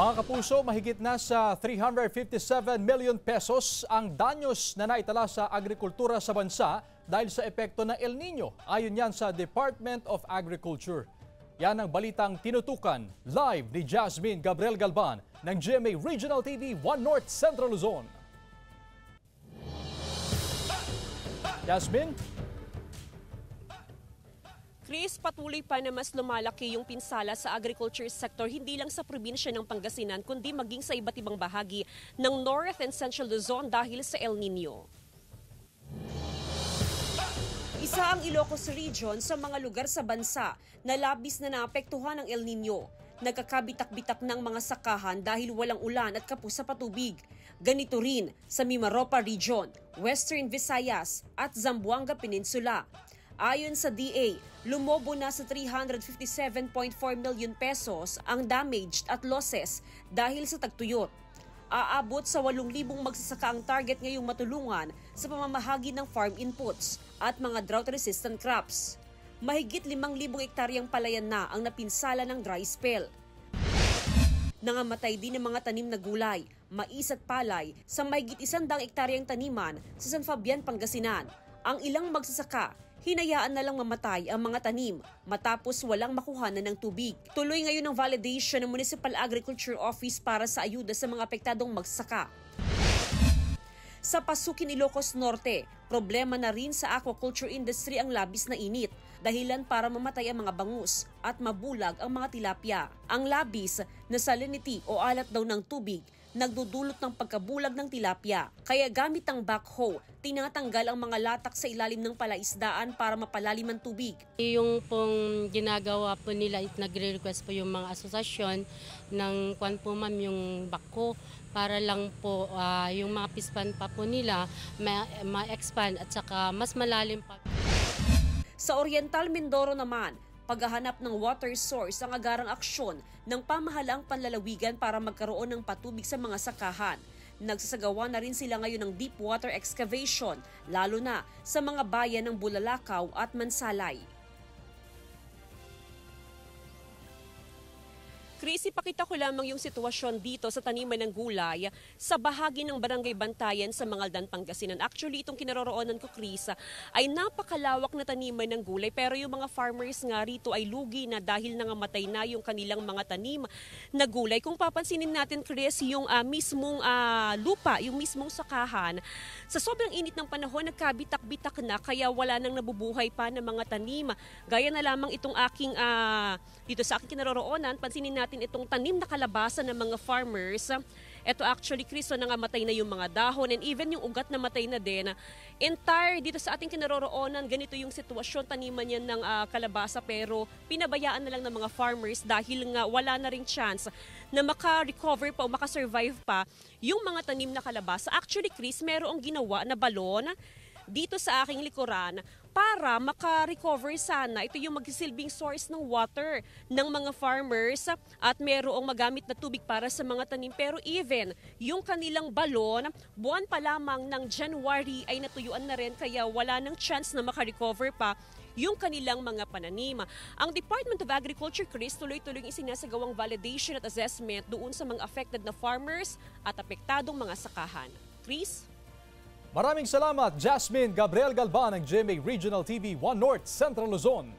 Mga kapuso, mahigit na sa 357 million pesos ang danyos na naitala sa agrikultura sa bansa dahil sa epekto ng El Nino. Ayon yan sa Department of Agriculture. Yan ang balitang tinutukan live ni Jasmine Gabriel Galban ng GMA Regional TV 1 North Central Luzon. Jasmine? Chris, patuloy pa na mas lumalaki yung pinsala sa agriculture sector hindi lang sa probinsya ng Pangasinan kundi maging sa iba't ibang bahagi ng North and Central Luzon dahil sa El Nino. Isa ang Ilocos Region sa mga lugar sa bansa na labis na naapektuhan ng El Nino. Nagkakabitak-bitak ng mga sakahan dahil walang ulan at kapos sa patubig. Ganito rin sa Mimaropa Region, Western Visayas at Zamboanga Peninsula. Ayon sa DA, lumobo na sa 357.4 million pesos ang damaged at losses dahil sa tagtuyot. Aabot sa 8,000 magsasaka ang target ngayong matulungan sa pamamahagi ng farm inputs at mga drought-resistant crops. Mahigit 5,000 hektaryang palayan na ang napinsala ng dry spell. Nangamatay din ng mga tanim na gulay, mais at palay sa mahigit 100 hektaryang taniman sa San Fabian, Pangasinan. Ang ilang magsasaka, hinayaan na lang mamatay ang mga tanim matapos walang makuhanan ng tubig. Tuloy ngayon ang validation ng Municipal Agriculture Office para sa ayuda sa mga apektadong magsasaka. Sa Pasukin, Ilocos Norte, problema na rin sa aquaculture industry ang labis na init, dahilan para mamatay ang mga bangus at mabulag ang mga tilapia. Ang labis na salinity o alat daw ng tubig nagdudulot ng pagkabulag ng tilapia. Kaya gamit ang backhoe, tinatanggal ang mga latak sa ilalim ng palaisdaan para mapalalim ang tubig. Yung pong ginagawa po nila, nagre-request po yung mga asosasyon ng kwan po ma'am yung backhoe para lang po yung mga pispan pa po nila ma-expand at saka mas malalim pa. Sa Oriental Mindoro naman, paghahanap ng water source ang agarang aksyon ng pamahalaang panlalawigan para magkaroon ng patubig sa mga sakahan. Nagsasagawa na rin sila ngayon ng deep water excavation, lalo na sa mga bayan ng Bulalakaw at Mansalay. Chris, ipakita ko lamang yung sitwasyon dito sa taniman ng gulay sa bahagi ng Barangay Bantayan sa Mangaldan, Pangasinan. Actually, itong kinaroroonan ko, Chris, ay napakalawak na taniman ng gulay pero yung mga farmers nga rito ay lugi na dahil nangamatay na yung kanilang mga tanim na gulay. Kung papansinin natin, Chris, yung mismong lupa, yung mismong sakahan, sa sobrang init ng panahon, nagkabitak-bitak na kaya wala nang nabubuhay pa ng mga tanim. Gaya na lamang itong aking, dito sa aking kinaroroonan, pansinin natin itong tanim na kalabasa ng mga farmers. Ito actually, Chris, nangamatay na yung mga dahon and even yung ugat na matay na din. Entire dito sa ating kinaroroonan, ganito yung sitwasyon, taniman yan ng kalabasa pero pinabayaan na lang ng mga farmers dahil nga wala na ring chance na maka-recover pa o maka-survive pa yung mga tanim na kalabasa. Actually, Chris, merong ginawa na balon dito sa aking likuran para maka-recover sana. Ito yung magsisilbing source ng water ng mga farmers at merong magamit na tubig para sa mga tanim. Pero even yung kanilang balon, buwan pa lamang ng January ay natuyuan na rin kaya wala nang chance na maka-recover pa yung kanilang mga pananim. Ang Department of Agriculture, Chris, tuloy-tuloy isinasagawang validation at assessment doon sa mga affected na farmers at apektadong mga sakahan. Chris? Maraming salamat, Jasmine Gabriel Galban ng GMA Regional TV 1 North Central Luzon.